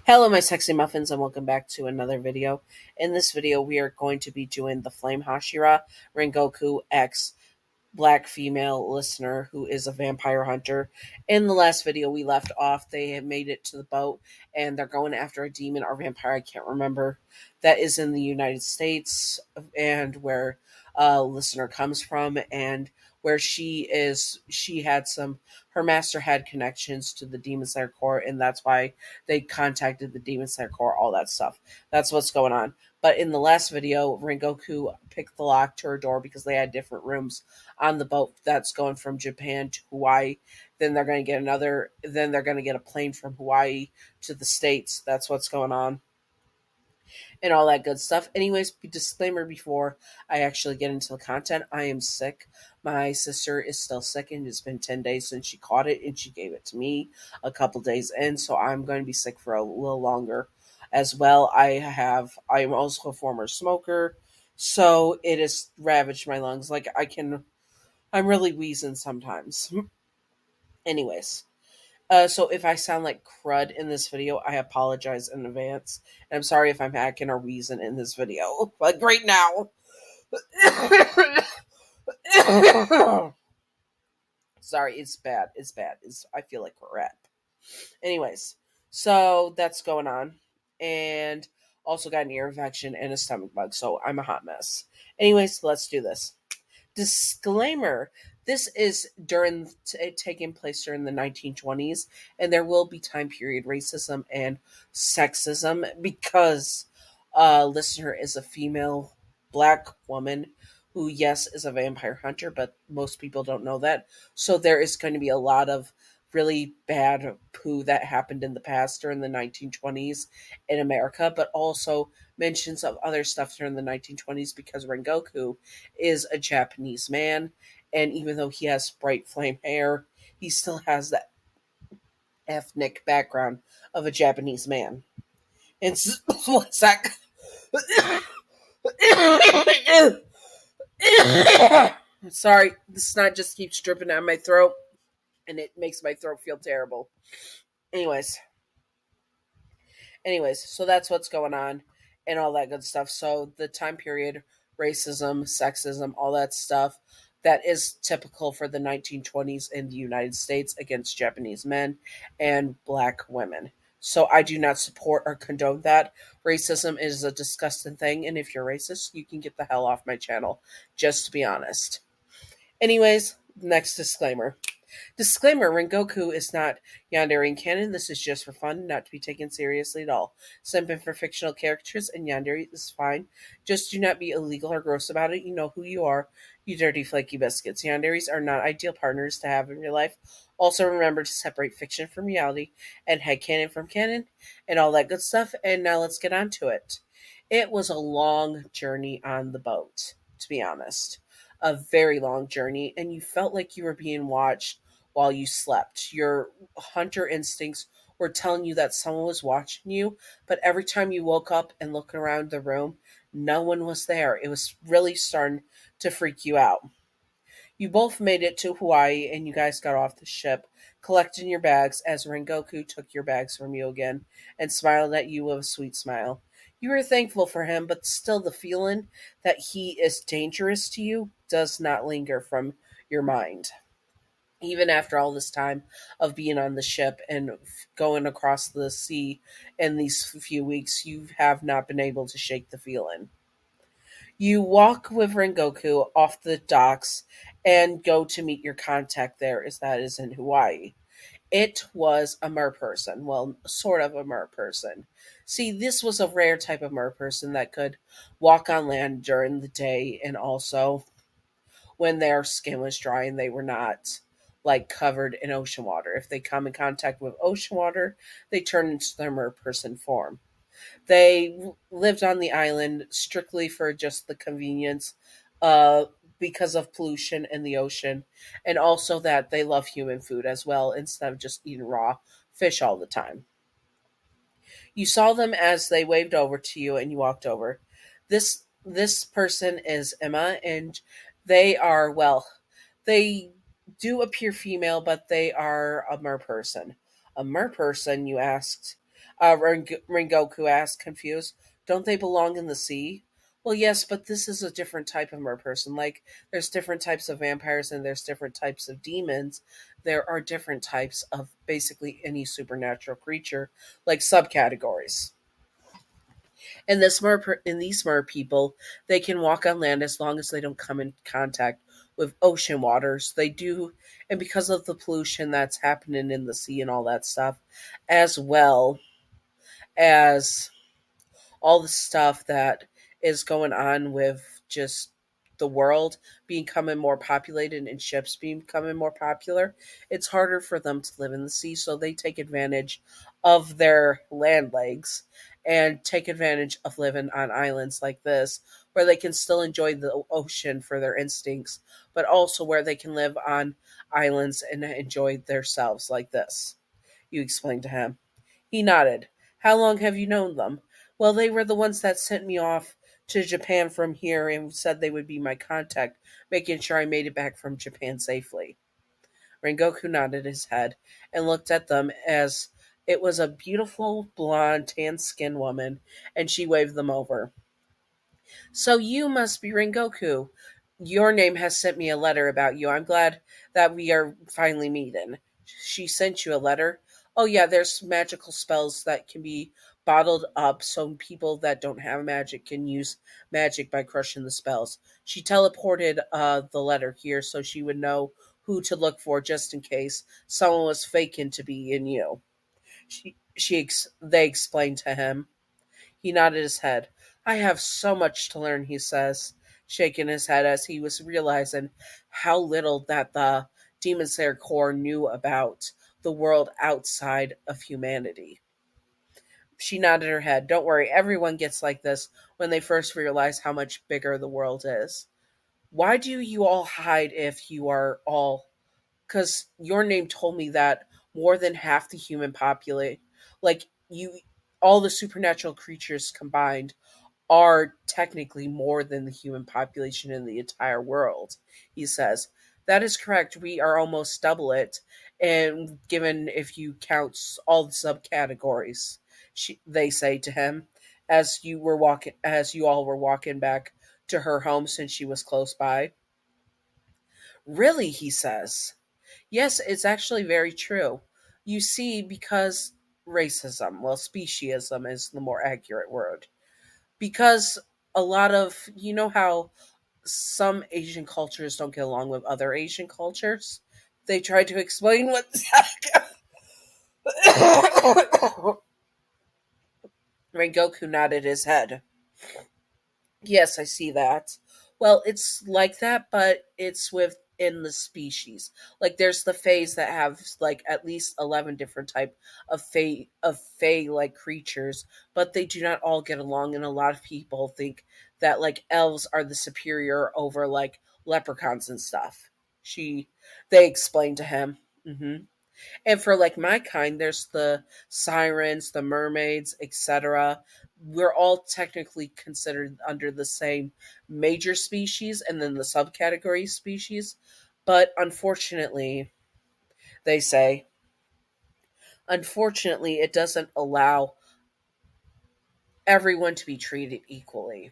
Hello, my sexy muffins, and welcome back to another video. In this video, we are going to be doing the Flame Hashira Rengoku X black female listener who is a vampire hunter. In the last video we left off, they have made it to the boat and they're going after a demon or vampire, I can't remember, that is in the United States and where listener comes from, and where she had some, her master had connections to the Demon Slayer Corps, and that's why they contacted the Demon Slayer Corps, all that stuff. That's what's going on. But in the last video, Rengoku picked the lock to her door because they had different rooms on the boat that's going from Japan to Hawaii. Then they're going to get another, then they're going to get a plane from Hawaii to the States. That's what's going on. And all that good stuff. Anyways, disclaimer before I actually get into the content, I am sick. My sister is still sick, and it's been 10 days since she caught it, and she gave it to me a couple days in, so I'm going to be sick for a little longer as well. I am also a former smoker, so it has ravaged my lungs. I'm really wheezing sometimes. Anyways, so if I sound like crud in this video, I apologize in advance. And I'm sorry if I'm hacking or wheezing in this video. Like right now. Sorry, it's bad. It's bad. I feel like crap. Anyways, so that's going on. And also got an ear infection and a stomach bug, so I'm a hot mess. Anyways, let's do this. Disclaimer: this is taking place during the 1920s, and there will be time period racism and sexism because listener is a female black woman who, yes, is a vampire hunter, but most people don't know that. So there is going to be a lot of really bad poo that happened in the past during the 1920s in America, but also mentions of other stuff during the 1920s because Rengoku is a Japanese man, and even though he has bright flame hair, he still has that ethnic background of a Japanese man. And one sec. Sorry, the snot just keeps dripping down my throat, and it makes my throat feel terrible. Anyways, so that's what's going on and all that good stuff. So the time period, racism, sexism, all that stuff that is typical for the 1920s in the United States against Japanese men and black women. So I do not support or condone that. Racism is a disgusting thing, and if you're racist, you can get the hell off my channel, just to be honest. Anyways, next disclaimer. Disclaimer: Rengoku is not Yandere in canon. This is just for fun, not to be taken seriously at all. Simping for fictional characters and Yandere is fine. Just do not be illegal or gross about it. You know who you are, you dirty flaky biscuits. Yanderes are not ideal partners to have in your life. Also remember to separate fiction from reality and headcanon from canon and all that good stuff. And now let's get on to it. It was a long journey on the boat, to be honest. A very long journey, and you felt like you were being watched while you slept. Your hunter instincts were telling you that someone was watching you, but every time you woke up and looked around the room, no one was there. It was really starting to freak you out. You both made it to Hawaii, and you guys got off the ship, collecting your bags as Rengoku took your bags from you again and smiled at you with a sweet smile. You were thankful for him, but still the feeling that he is dangerous to you does not linger from your mind. Even after all this time of being on the ship and going across the sea in these few weeks, you have not been able to shake the feeling. You walk with Rengoku off the docks and go to meet your contact there, as that is in Hawaii. It was a mer person. Well, sort of a mer person. See, this was a rare type of mer person that could walk on land during the day, and also when their skin was dry and they were not like covered in ocean water. If they come in contact with ocean water, they turn into their mer person form. They lived on the island strictly for just the convenience, because of pollution in the ocean, and also that they love human food as well instead of just eating raw fish all the time. You saw them as they waved over to you, and you walked over. This person is Emma, and they are, well, they do appear female, but they are a mer person. A mer person, you asked, Rengoku asked, confused. Don't they belong in the sea? Well, yes, but this is a different type of merperson. Like, there's different types of vampires and there's different types of demons. There are different types of basically any supernatural creature, like subcategories. And in these mer people, they can walk on land as long as they don't come in contact with ocean waters. They do, and because of the pollution that's happening in the sea and all that stuff, as well as all the stuff that is going on with just the world becoming more populated and ships becoming more popular, it's harder for them to live in the sea. So they take advantage of their land legs and take advantage of living on islands like this, where they can still enjoy the ocean for their instincts, but also where they can live on islands and enjoy themselves like this. You explained to him. He nodded. How long have you known them? Well, they were the ones that sent me off to Japan from here and said they would be my contact, making sure I made it back from Japan safely. Rengoku nodded his head and looked at them as it was a beautiful, blonde, tan skinned woman, and she waved them over. So you must be Rengoku. Your name has sent me a letter about you. I'm glad that we are finally meeting. She sent you a letter? Oh, yeah, there's magical spells that can be bottled up so people that don't have magic can use magic by crushing the spells. She teleported the letter here so she would know who to look for just in case someone was faking to be in you. They explained to him. He nodded his head. I have so much to learn, he says, shaking his head as he was realizing how little that the Demon Slayer Corps knew about the world outside of humanity. She nodded her head. Don't worry, everyone gets like this when they first realize how much bigger the world is. Why do you all hide if you are all? Because your name told me that more than half the human population, like you, all the supernatural creatures combined, are technically more than the human population in the entire world, he says. That is correct. We are almost double it, and given if you count all the subcategories, they say to him, as you all were walking back to her home since she was close by. Really, he says. Yes, it's actually very true. You see, because racism, well, speciesism is the more accurate word, because a lot of how some Asian cultures don't get along with other Asian cultures. They try to explain what Rengoku nodded his head. Yes, I see that. Well, it's like that, but it's within the species. Like there's the Fays that have like at least 11 different type of Fey like creatures, but they do not all get along, and a lot of people think that like elves are the superior over like leprechauns and stuff. She They explained to him. And for like my kind, there's the sirens, the mermaids, etc. We're all technically considered under the same major species and then the subcategory species. But they say, unfortunately, it doesn't allow everyone to be treated equally.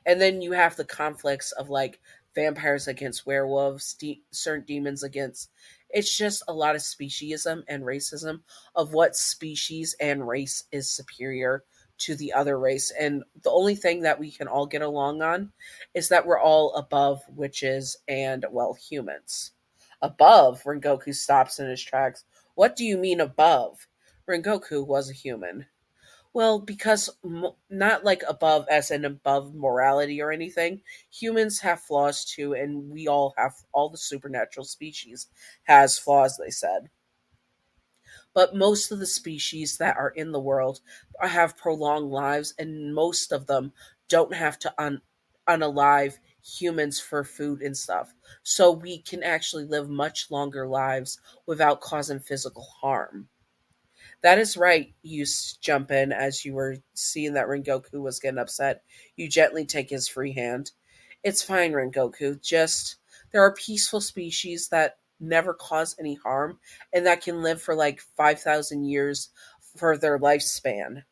And then you have the conflicts of like vampires against werewolves, certain demons against. It's just a lot of speciesism and racism of what species and race is superior to the other race. And the only thing that we can all get along on is that we're all above witches and, well, humans. Above, Rengoku stops in his tracks. What do you mean above? Rengoku was a human. Well, because not like above as in above morality or anything. Humans have flaws too, and we all the supernatural species has flaws, they said. But most of the species that are in the world have prolonged lives, and most of them don't have to unalive humans for food and stuff. So we can actually live much longer lives without causing physical harm. That is right. Jump in as you were seeing that Rengoku was getting upset. You gently take his free hand. It's fine, Rengoku. Just there are peaceful species that never cause any harm and that can live for like 5,000 years for their lifespan.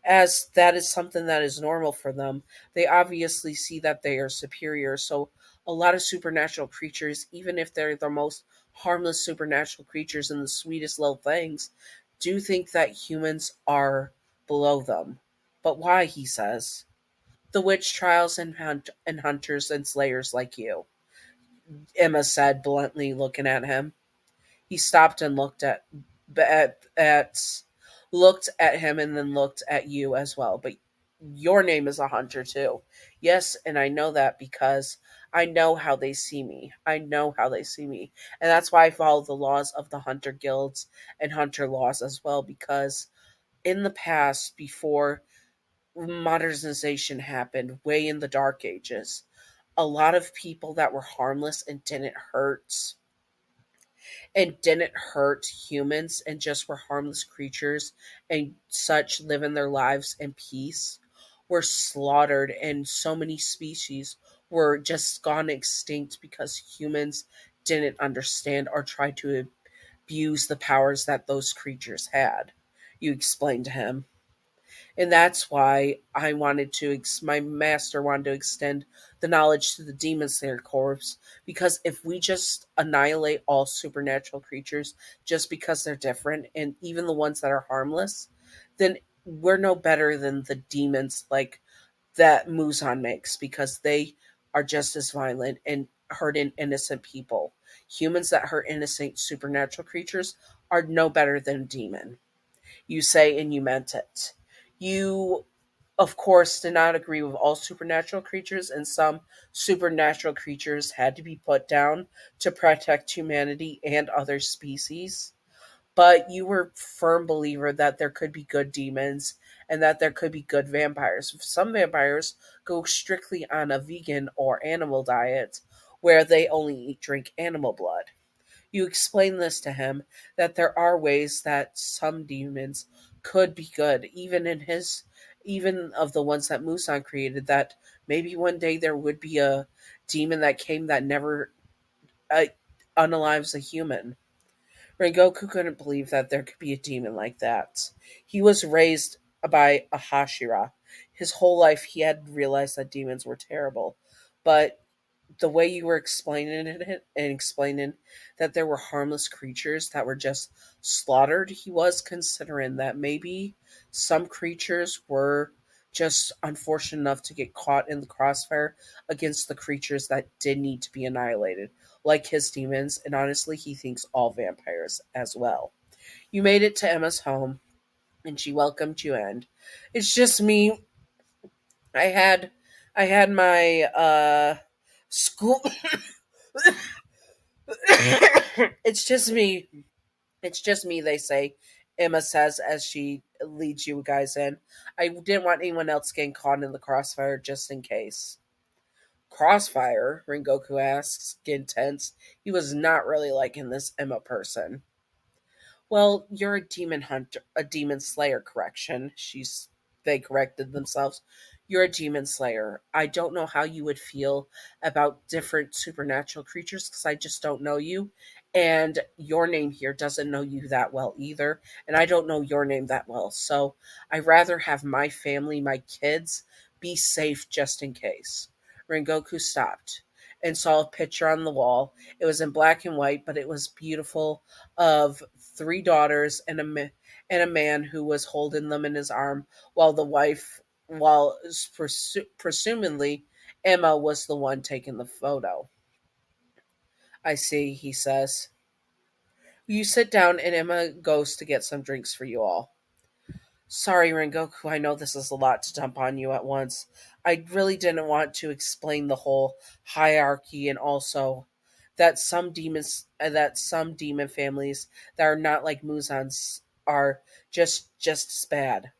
As that is something that is normal for them, they obviously see that they are superior. So, a lot of supernatural creatures, even if they're the most harmless supernatural creatures and the sweetest little things, do think that humans are below them. But why, he says. The witch trials and hunters and slayers like you, Emma said bluntly, looking at him. He stopped and at looked at him and then looked at you as well. But your name is a hunter too. Yes, and I know that because I know how they see me. I know how they see me. And that's why I follow the laws of the hunter guilds and hunter laws as well, because in the past, before modernization happened, way in the dark ages, a lot of people that were harmless and didn't hurt humans and just were harmless creatures and such, living their lives in peace, were slaughtered, and so many species were just gone extinct because humans didn't understand or tried to abuse the powers that those creatures had. You explained to him. And that's why my master wanted to extend the knowledge to the Demon Slayer Corps, because if we just annihilate all supernatural creatures just because they're different, and even the ones that are harmless, then we're no better than the demons like that Muzan makes, because they are just as violent and hurting innocent people. Humans that hurt innocent supernatural creatures are no better than a demon. You say, and you meant it. You, of course, did not agree with all supernatural creatures, and some supernatural creatures had to be put down to protect humanity and other species. But you were a firm believer that there could be good demons and that there could be good vampires. Some vampires go strictly on a vegan or animal diet where they only drink animal blood. You explain this to him, that there are ways that some demons could be good, even of the ones that Musan created, that maybe one day there would be a demon that came that never uh, unalives a human. Rengoku couldn't believe that there could be a demon like that. He was raised by a Hashira. His whole life he had realized that demons were terrible. But the way you were explaining it and explaining that there were harmless creatures that were just slaughtered, he was considering that maybe some creatures were just unfortunate enough to get caught in the crossfire against the creatures that did need to be annihilated, like his demons, and honestly, he thinks all vampires as well. You made it to Emma's home, and she welcomed you in. It's just me. I had I had my school it's just me. It's just me, they say, Emma says as she leads you guys in. I didn't want anyone else getting caught in the crossfire just in case. Crossfire? Rengoku asks, getting tense. He was not really liking this Emma person. Well, you're a demon hunter, a demon slayer, correction. They corrected themselves. You're a demon slayer. I don't know how you would feel about different supernatural creatures because I just don't know you. And your name here doesn't know you that well either. And I don't know your name that well. So I'd rather have my family, my kids, be safe just in case. Rengoku stopped and saw a picture on the wall. It was in black and white, but it was beautiful, of three daughters and and a man who was holding them in his arm, while presumably Emma was the one taking the photo. I see, he says. You sit down, and Emma goes to get some drinks for you all. Sorry, Rengoku, I know this is a lot to dump on you at once. I really didn't want to explain the whole hierarchy, and also that some demon families that are not like Muzan's are just as bad.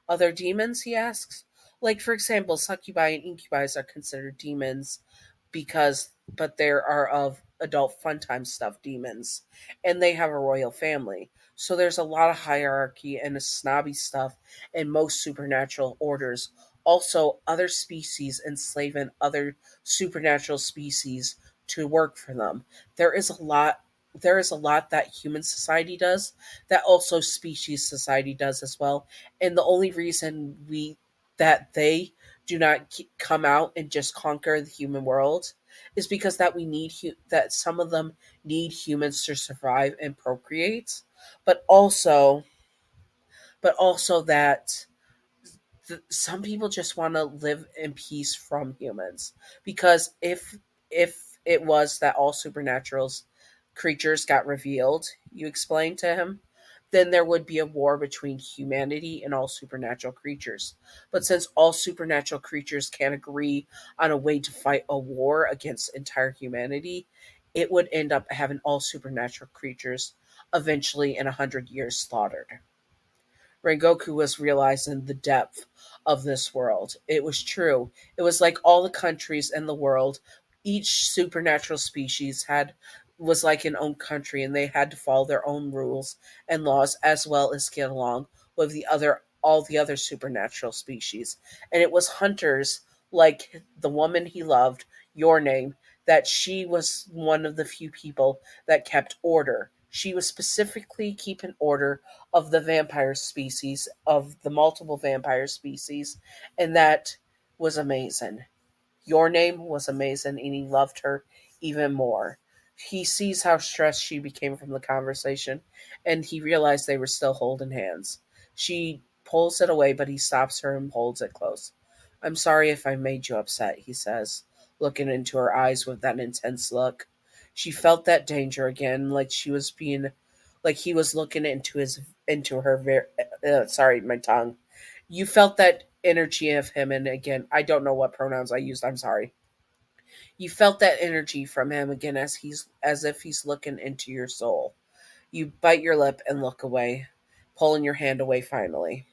Other demons, he asks? Like, for example, succubi and incubi are considered demons but there are of adult fun time stuff demons, and they have a royal family. So there's a lot of hierarchy and a snobby stuff in most supernatural orders. Also, other species enslaving other supernatural species to work for them. There is a lot. there is a lot that human society does that also species society does as well. And the only reason we that they do not come out and just conquer the human world is because that we need that some of them need humans to survive and procreate, but also that some people just want to live in peace from humans, because if it was that all supernaturals creatures got revealed, you explained to him, then there would be a war between humanity and all supernatural creatures. But since all supernatural creatures can't agree on a way to fight a war against entire humanity, it would end up having all supernatural creatures eventually in 100 years slaughtered. Rengoku was realizing the depth of this world. It was true. It was like all the countries in the world, each supernatural species was like an own country, and they had to follow their own rules and laws as well as get along with the other all the other supernatural species. And it was hunters like the woman he loved, Your Name, that she was one of the few people that kept order. She was specifically keeping order of the vampire species, of the multiple vampire species, and that was amazing. Your Name was amazing, and he loved her even more. He sees how stressed she became from the conversation, and he realized they were still holding hands. She pulls it away, but he stops her and holds it close. I'm sorry if I made you upset, he says, looking into her eyes with that intense look. She felt that danger again, like he was looking into her. Sorry, my tongue. You felt that energy of him, and again, I don't know what pronouns I used. I'm sorry. You felt that energy from him again as if he's looking into your soul. You bite your lip and look away, pulling your hand away finally.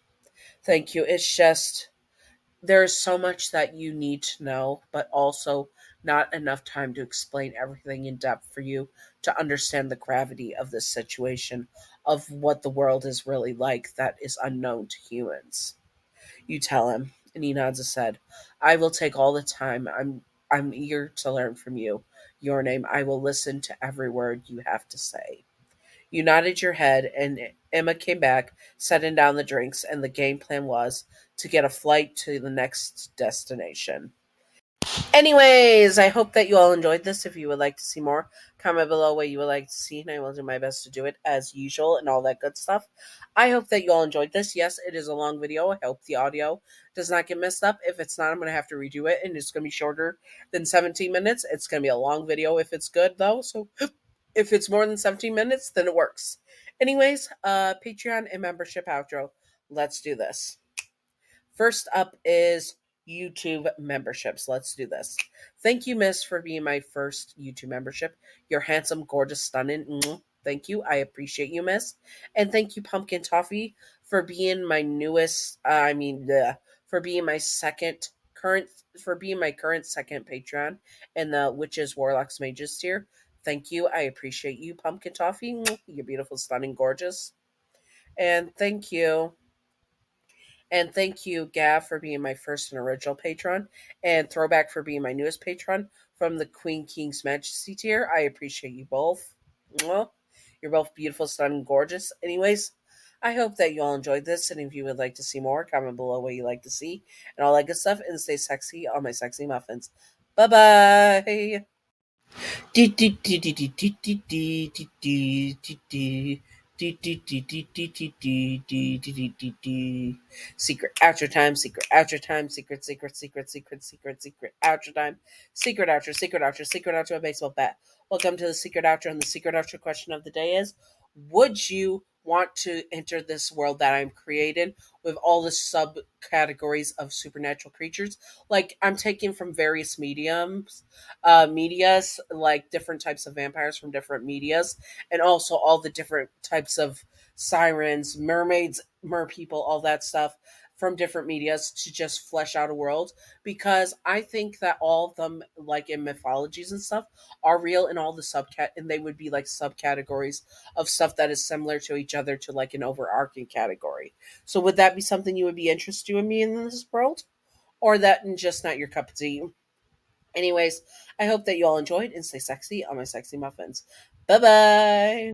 Thank you. It's just there's so much that you need to know, but also not enough time to explain everything in depth for you to understand the gravity of this situation, of what the world is really like that is unknown to humans. You tell him, and he nods his head. I will take all the time. I'm eager to learn from you. Your Name. I will listen to every word you have to say. You nodded your head, and Emma came back, setting down the drinks, and the game plan was to get a flight to the next destination. Anyways, I hope that you all enjoyed this. If you would like to see more, comment below what you would like to see, and I will do my best to do it as usual and all that good stuff. I hope that you all enjoyed this. Yes, it is a long video. I hope the audio does not get messed up. If it's not, I'm going to have to redo it, and it's going to be shorter than 17 minutes. It's going to be a long video if it's good, though. So if it's more than 17 minutes, then it works. Anyways, Patreon and membership outro. Let's do this. First up is YouTube memberships. Let's do this. Thank you, Miss, for being my first YouTube membership. You're handsome, gorgeous, stunning. Thank you. I appreciate you, Miss. And thank you, Pumpkin Toffee, for being my newest. For being my current second Patreon in the Witches, Warlocks, Mages tier. Thank you. I appreciate you, Pumpkin Toffee. You're beautiful, stunning, gorgeous. And thank you. And thank you, Gav, for being my first and original patron, and Throwback for being my newest patron from the Queen King's Majesty tier. I appreciate you both. Well, you're both beautiful, stunning, gorgeous. Anyways, I hope that you all enjoyed this, and if you would like to see more, comment below what you like to see, and all that good stuff, and stay sexy on my sexy muffins. Bye-bye! Secret outro time, secret outro time, secret outro time, secret outro, a baseball bat. Welcome to the secret outro, and the secret outro question of the day is: would you want to enter this world that I'm creating with all the subcategories of supernatural creatures? Like, I'm taking from various medias, like different types of vampires from different medias, and also all the different types of sirens, mermaids, merpeople, all that stuff from different medias to just flesh out a world, because I think that all of them, like in mythologies and stuff, are real in all the and they would be like subcategories of stuff that is similar to each other to like an overarching category. So would that be something you would be interested in me in this world? Or that just not your cup of tea? Anyways, I hope that you all enjoyed, and stay sexy on my sexy muffins. Bye bye.